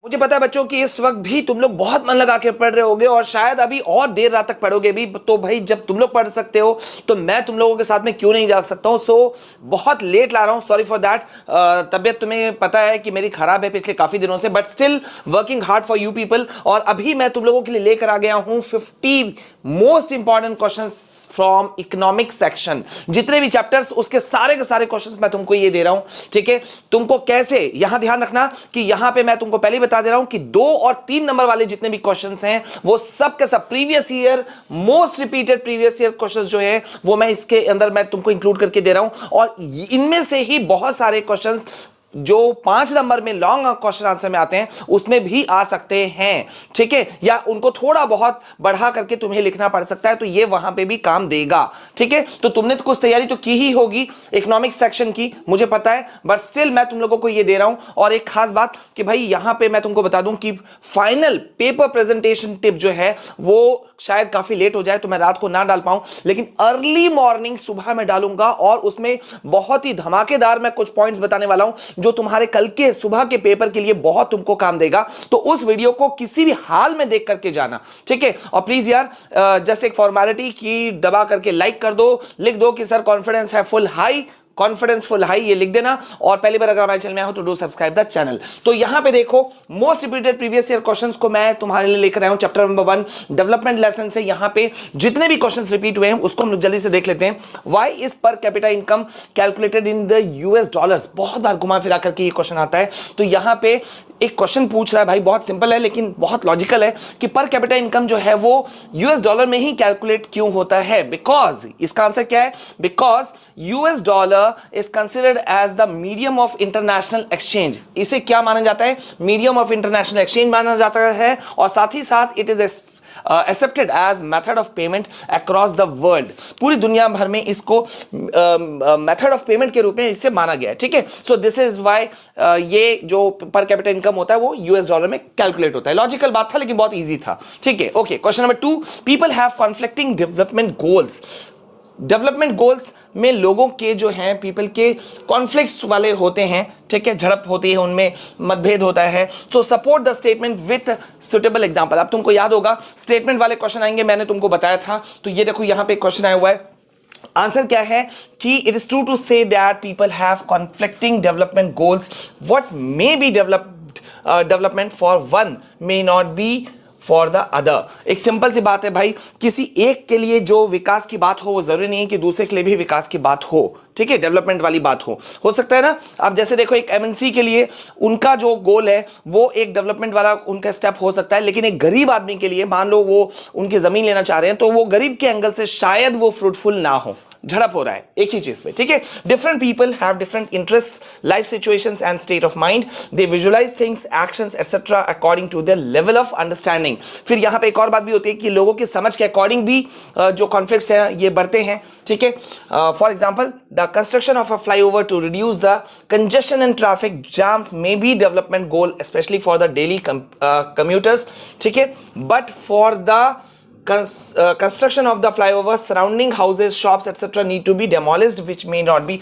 मुझे पता है बच्चों कि इस वक्त भी तुम लोग बहुत मन लगा के पढ़ रहे होगे और शायद अभी और देर रात तक पढ़ोगे भी। तो भाई जब तुम लोग पढ़ सकते हो तो मैं तुम लोगों के साथ में क्यों नहीं जाग सकता हूं। सो बहुत लेट ला रहा हूं, सॉरी फॉर दैट। तबियत तुम्हें पता है कि मेरी खराब है पिछले काफी दिनों से, but still working hard for you people. और अभी मैं तुम लोगों के लिए लेकर आ गया हूं 50 most important question from economic section. जितने भी चैप्टर्स उसके सारे के सारे क्वेश्चन मैं तुमको ये दे रहा हूं, ठीक है। तुमको कैसे, यहां ध्यान रखना कि यहां पे मैं तुमको पहले बता दे रहा हूं कि 2 और 3 नंबर वाले जितने भी क्वेश्चंस हैं वो सब के सब previous year most repeated previous year questions जो है वो मैं इसके अंदर मैं तुमको इंक्लूड करके दे रहा हूं। और इनमें से ही बहुत सारे क्वेश्चंस जो 5 नंबर में लॉन्ग क्वेश्चन आंसर में आते हैं उसमें भी आ सकते हैं, ठीक है। या उनको थोड़ा बहुत बढ़ा करके तुम्हें लिखना पड़ सकता है, तो ये वहां पे भी काम देगा, ठीक है। तो तुमने तो कुछ तैयारी तो की ही होगी इकोनॉमिक सेक्शन की, मुझे पता है, बट स्टिल मैं तुम लोगों को ये दे रहा हूं। और एक खास बात कि भाई यहां पे मैं तुमको बता दूं कि फाइनल पेपर प्रेजेंटेशन टिप जो है वो शायद काफी लेट हो जाए तो मैं रात को ना डाल पाऊं, लेकिन अर्ली मॉर्निंग सुबह में डालूंगा और उसमें बहुत ही धमाकेदार मैं कुछ पॉइंट्स बताने वाला हूं जो तुम्हारे कल के सुबह के पेपर के लिए बहुत तुमको काम देगा। तो उस वीडियो को किसी भी हाल में देख करके जाना, ठीक है। और प्लीज यार जस्ट एक फॉर्मेलिटी की दबा करके लाइक कर दो, लिख दो कि सर कॉन्फिडेंस है full high, confidence full high, ये लिख देना। और पहली बार अगर हमारे चैनल में हो तो डू सब्सक्राइब द चैनल। तो यहां पे देखो most repeated previous year questions को मैं तुम्हारे लिए लेकर आया हूं चैप्टर नंबर 1 डेवलपमेंट लेसन से। यहां पे जितने भी क्वेश्चंस रिपीट हुए हैं उसको हम लोग जल्दी से देख लेते हैं। Why is per capita income calculated in the US dollars, बहुत बार घुमा फिरा करके ये क्वेश्चन आता है। तो यहां पे एक क्वेश्चन पूछ रहा है भाई, बहुत सिंपल है लेकिन बहुत लॉजिकल है कि पर कैपिटा इनकम जो है वो यूएस डॉलर में ही कैलकुलेट क्यों होता है। बिकॉज इसका आंसर क्या है, because US dollar is considered as the medium of international exchange. इसे क्या माना जाता है, मीडियम ऑफ इंटरनेशनल एक्सचेंज माना जाता है। और साथ ही साथ it is accepted as method of payment across the world, पूरी दुनिया भर में इसको मेथड ऑफ पेमेंट के रूप में इसे माना गया है, ठीक है। सो दिस इज व्हाई ये जो पर कैपिटा इनकम होता है वो यूएस डॉलर में कैलकुलेट होता है। लॉजिकल बात था लेकिन बहुत इजी था, ठीक है। Okay, question number 2, people have conflicting development goals. Development goals में लोगों के जो हैं पीपल के कॉन्फ्लिक्ट्स वाले होते हैं, ठीक है, झड़प होती है, उनमें मतभेद होता है। तो support the statement with suitable example. अब तुमको याद होगा स्टेटमेंट वाले क्वेश्चन आएंगे, मैंने तुमको बताया था। तो ये देखो यहां पे क्वेश्चन आया हुआ है, आंसर क्या है कि it is true to say that people have conflicting development goals, what may be development for one may not be for the other. एक सिंपल सी बात है भाई, किसी एक के लिए जो विकास की बात हो वो जरूरी नहीं है कि दूसरे के लिए भी विकास की बात हो, ठीक है, डेवलपमेंट वाली बात हो सकता है ना। अब जैसे देखो एक एमएनसी के लिए उनका जो गोल है वो एक डेवलपमेंट वाला उनका स्टेप हो सकता है, लेकिन एक गरीब आदमी के लिए मान लो वो उनकी जमीन लेना चाह रहे हैं तो वो गरीब के एंगल से शायद वो फ्रूटफुल ना हो, झड़प हो रहा है एक ही चीज पे, ठीक है। Different people have different interests, life situations and state of mind, they visualise things actions etcetera according to their level of understanding. फिर यहां पे एक और बात भी होती है कि लोगों की समझ के अकॉर्डिंग भी जो कॉन्फ्लिक्ट्स हैं ये बढ़ते हैं, ठीक है। For example the construction of a flyover to reduce the congestion and traffic jams may be development goal especially for the daily commuters, ठीक है। But for the construction of the flyover surrounding houses, shops etc need to be demolished which may not be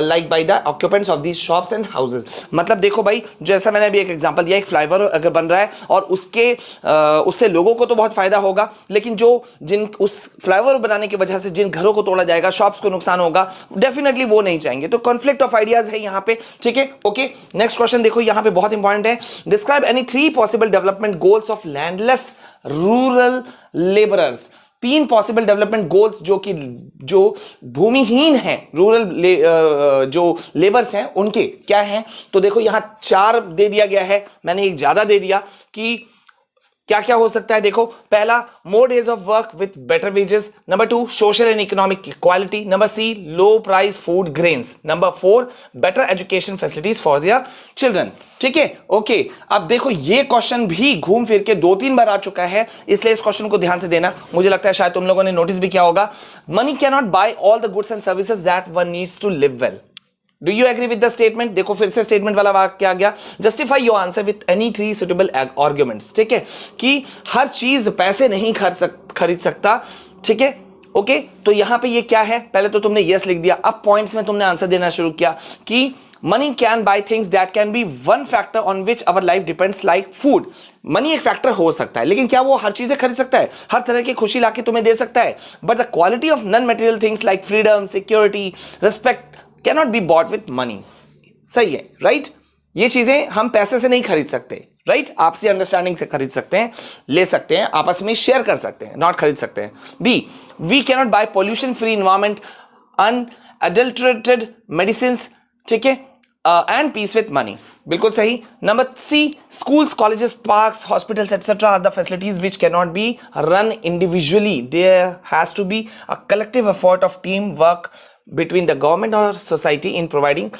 liked by the occupants of these shops and houses। मतलब देखो भाई, जैसा मैंने अभी एक example दिया, एक फ्लाईओवर अगर बन रहा है और उससे लोगों को तो बहुत फायदा होगा, लेकिन जिन उस फ्लाईओवर बनाने की वजह से जिन घरों को तोड़ा जाएगा, शॉप्स को नुकसान होगा, डेफिनेटली वो नहीं चाहेंगे। तो कॉन्फ्लिक्ट ऑफ आइडियाज है यहाँ पे, ठीक है। ओके, नेक्स्ट क्वेश्चन देखो यहाँ पे बहुत इंपॉर्टेंट है, describe any 3 possible development goals of landless rural labourers. 3 possible development goals जो भूमिहीन हैं, रूरल जो लेबर्स हैं उनके क्या हैं। तो देखो यहां 4 दे दिया गया है, मैंने एक ज्यादा दे दिया कि क्या क्या हो सकता है। देखो पहला, more days of work with better wages. Number 2, social and economic equality. Number C, low price food grains. Number 4, better education facilities for their children, ठीक है। ओके, अब देखो ये क्वेश्चन भी घूम फिर के 2-3 बार आ चुका है, इसलिए इस क्वेश्चन को ध्यान से देना। मुझे लगता है शायद तुम लोगों ने नोटिस भी किया होगा, money can not buy all the goods and services that one needs to live well. Do you agree with the statement? देखो फिर से स्टेटमेंट वाला वाक्य आ गया, justify your answer with any 3 suitable arguments, ठीक है, कि हर चीज पैसे नहीं खरीद सकता, ठीक है। ओके, तो यहां पे ये क्या है, पहले तो तुमने यस लिख दिया, अब पॉइंट्स में तुमने आंसर देना शुरू किया कि money can buy things that can be one factor on which our life depends, like food. Money एक फैक्टर हो सकता है, लेकिन क्या वो हर चीजें खरीद सकता है, हर तरह की खुशी लाके तुम्हें दे सकता है? But the quality of non material things like freedom, security, respect can not be bought with money. सही है, राइट? ये चीजें हम पैसे से नहीं खरीद सकते, राइट? आपसी अंडरस्टैंडिंग से खरीद सकते हैं, ले सकते हैं, आपस में शेयर कर सकते हैं, नॉट खरीद सकते हैं। B, we can not buy pollution free environment, unadulterated medicine, ठीक है, एंड पीस विथ मनी। बिल्कुल सही। Number C, schools, colleges, parks, hospitals, etc. are the facilities which cannot be run individually. There has to be a collective effort of teamwork between the government or society in providing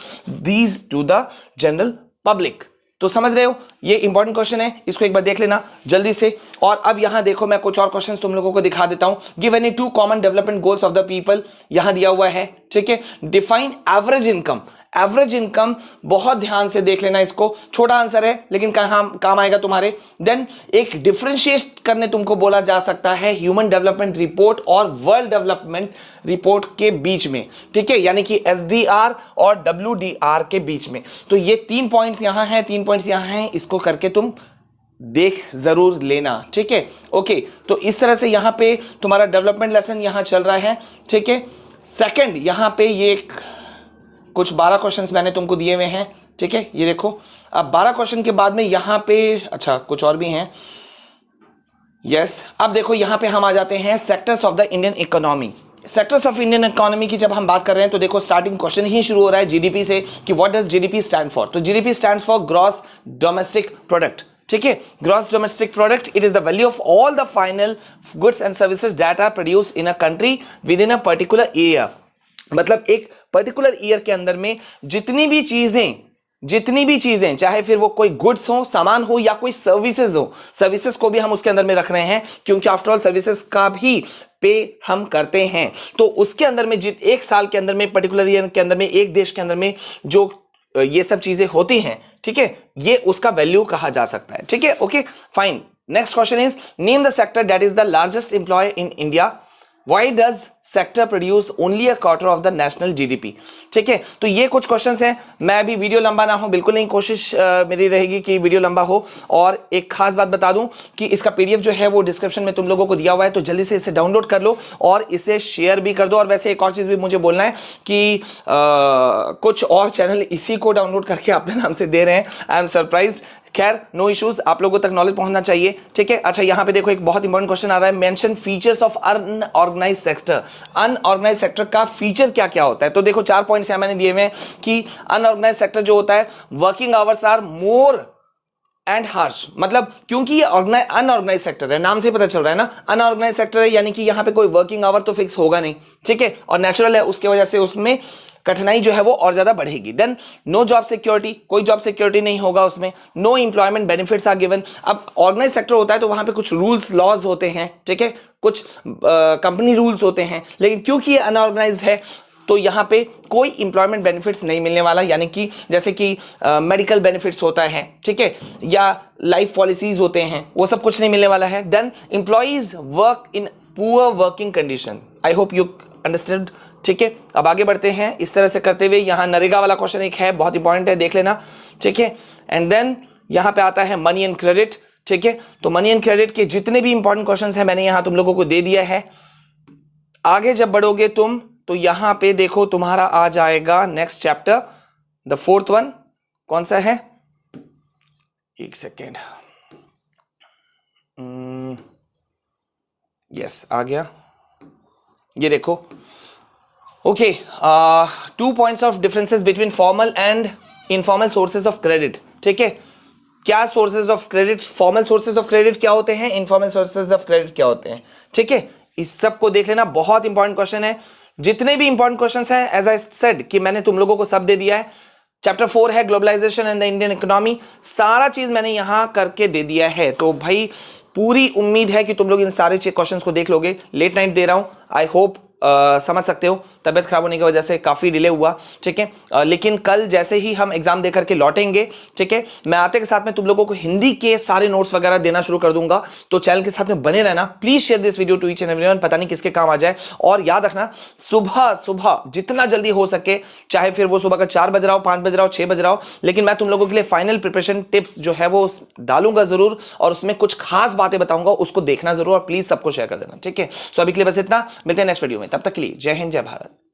these to the general public. तो समझ रहे हो, ये important question है, इसको एक बार देख लेना जल्दी से। और अब यहां देखो, मैं कुछ और क्वेश्चंस तुम लोगों को दिखा देता हूं। Give any 2 common development goals of the people, यहां दिया हुआ है, ठीक है। Define average income. Average income बहुत ध्यान से देख लेना इसको, छोटा आंसर है लेकिन काम आएगा तुम्हारे। देन एक डिफरेंशिएट करने तुमको बोला जा सकता है ह्यूमन डेवलपमेंट रिपोर्ट और वर्ल्ड डेवलपमेंट रिपोर्ट के बीच में, ठीक है, यानी कि SDR और WDR के बीच में। तो ये 3 पॉइंट्स यहां हैं, 3 पॉइंट्स यहां हैं, इसको करके तुम देख जरूर लेना, ठीक है। ओके, तो इस तरह से यहां पे तुम्हारा डेवलपमेंट लेसन यहां चल रहा है, ठीक है। सेकंड, यहां पे ये कुछ 12 क्वेश्चंस मैंने तुमको दिए हुए हैं, ठीक है, ये देखो। अब 12 क्वेश्चन के बाद में यहां पे अच्छा कुछ और भी हैं, यस। अब देखो यहां पे हम आ जाते हैं sectors of the Indian economy. Sectors of Indian economy की जब हम बात कर रहे हैं तो देखो स्टार्टिंग क्वेश्चन ही शुरू हो रहा है जीडीपी से कि what does GDP stand for. तो GDP stands for gross domestic product, ठीक है। Gross domestic product, it is the value of all the final goods and services that are produced in a country within a particular year. मतलब एक particular year के अंदर में जितनी भी चीजें चाहे फिर वो कोई गुड्स हो, सामान हो, या कोई सर्विसेज हो, सर्विसेज को भी हम उसके अंदर में रख रहे हैं क्योंकि आफ्टर ऑल सर्विसेज का भी पे हम करते हैं। तो उसके अंदर में एक साल के अंदर में, पर्टिकुलर ईयर के अंदर में, एक देश के अंदर में जो ये सब चीजें होती हैं, ठीक है, ये उसका वैल्यू कहा जा सकता है, ठीक है। Okay fine. Next question is name the sector that is the largest employer in India. Why does sector produce only a quarter of the national GDP? ठीक है, तो ये कुछ क्वेश्चंस हैं। मैं अभी वीडियो लंबा ना हो, बिल्कुल नहीं, कोशिश मेरी रहेगी कि वीडियो लंबा हो। और एक खास बात बता दूं कि इसका PDF जो है वो डिस्क्रिप्शन में तुम लोगों को दिया हुआ है, तो जल्दी से इसे डाउनलोड कर लो और इसे शेयर भी कर दो। और वैसे एक और चीज़ भी मुझे बोलना है कि कुछ और चैनल इसी को डाउनलोड करके अपने नाम से दे रहे हैं। I am surprised. खैर, नो इश्यूज, आप लोगों तक नॉलेज पहुंचना चाहिए, ठीक है। अच्छा, यहां पे देखो एक बहुत इंपॉर्टेंट क्वेश्चन आ रहा है, mention features of unorganised sector. Unorganised sector का फीचर क्या क्या होता है? तो देखो 4 पॉइंट्स यहां मैंने दिए हुए हैं कि अनऑर्गेनाइज्ड सेक्टर जो होता है, working hours are more and harsh. मतलब क्योंकि ये अनऑर्गेनाइज सेक्टर है, नाम से ही पता चल रहा है ना, अनऑर्गेनाइज सेक्टर है, यानी कि यहां पे कोई वर्किंग आवर तो फिक्स होगा नहीं, ठीक है, और नेचुरल है, उसके वजह से उसमें कठिनाई जो है वो और ज्यादा बढ़ेगी। देन नो जॉब सिक्योरिटी, कोई जॉब सिक्योरिटी नहीं होगा उसमें। No employment benefits are given. अब ऑर्गेनाइज सेक्टर होता है तो वहां पे कुछ रूल्स लॉज होते हैं, ठीक है, कुछ कंपनी रूल्स होते हैं, लेकिन क्योंकि ये अनऑर्गेनाइज्ड है तो यहाँ पे कोई एम्प्लॉयमेंट बेनिफिट्स नहीं मिलने वाला, यानी कि जैसे कि मेडिकल बेनिफिट्स होता है, ठीक है, या लाइफ पॉलिसीज होते हैं, वो सब कुछ नहीं मिलने वाला है। Then employees work in poor working condition. I hope you understand, ठीक है। अब आगे बढ़ते हैं इस तरह से करते हुए। यहां नरेगा वाला क्वेश्चन एक है, बहुत इंपॉर्टेंट है, देख लेना, ठीक है। एंड देन यहां पे आता है मनी एंड क्रेडिट, ठीक है। तो मनी एंड क्रेडिट के जितने भी इंपॉर्टेंट क्वेश्चंस हैं मैंने यहां तुम लोगों को दे दिया है। आगे जब बढ़ोगे तुम तो यहां पे देखो तुम्हारा आ जाएगा next chapter, the 4th one. कौन सा है? एक सेकेंड, यस आ गया, ये देखो। Okay, 2 points of differences between formal and informal sources of credit, ठीक है। क्या sources of credit, formal sources of credit क्या होते हैं, इनफॉर्मल सोर्सेज ऑफ क्रेडिट क्या होते हैं, ठीक है। इस सब को देख लेना, बहुत इंपॉर्टेंट क्वेश्चन है। जितने भी इंपॉर्टेंट क्वेश्चंस हैं, एज आई सेड कि मैंने तुम लोगों को सब दे दिया है। चैप्टर 4 है globalisation and the Indian economy, सारा चीज मैंने यहां करके दे दिया है। तो भाई पूरी उम्मीद है कि तुम लोग इन सारे क्वेश्चंस को देख लोगे। लेट नाइट दे रहा हूं, आई होप समझ सकते हो तबियत खराब होने की वजह से काफी डिले हुआ, ठीक है। लेकिन कल जैसे ही हम एग्जाम देकर के लौटेंगे, ठीक है, मैं आते के साथ में तुम लोगों को हिंदी के सारे नोट्स वगैरह देना शुरू कर दूंगा। तो चैनल के साथ में बने रहना, please share this video to each and everyone, पता नहीं किसके काम आ जाए। और याद रखना सुबह सुबह जितना जल्दी हो सके, चाहे फिर वो सुबह का 4 बज रहा हो, 5 बज रहा हो, 6 बज रहा हो, लेकिन मैं तुम लोगों के लिए फाइनल प्रिपरेशन टिप्स जो है वो डालूंगा जरूर, और उसमें कुछ खास बातें बताऊंगा, उसको देखना जरूर और प्लीज सबको शेयर कर देना, ठीक है। सो अभी के लिए बस इतना, मिलते हैं नेक्स्ट वीडियो में, तब तक के लिए जय हिंद जय भारत।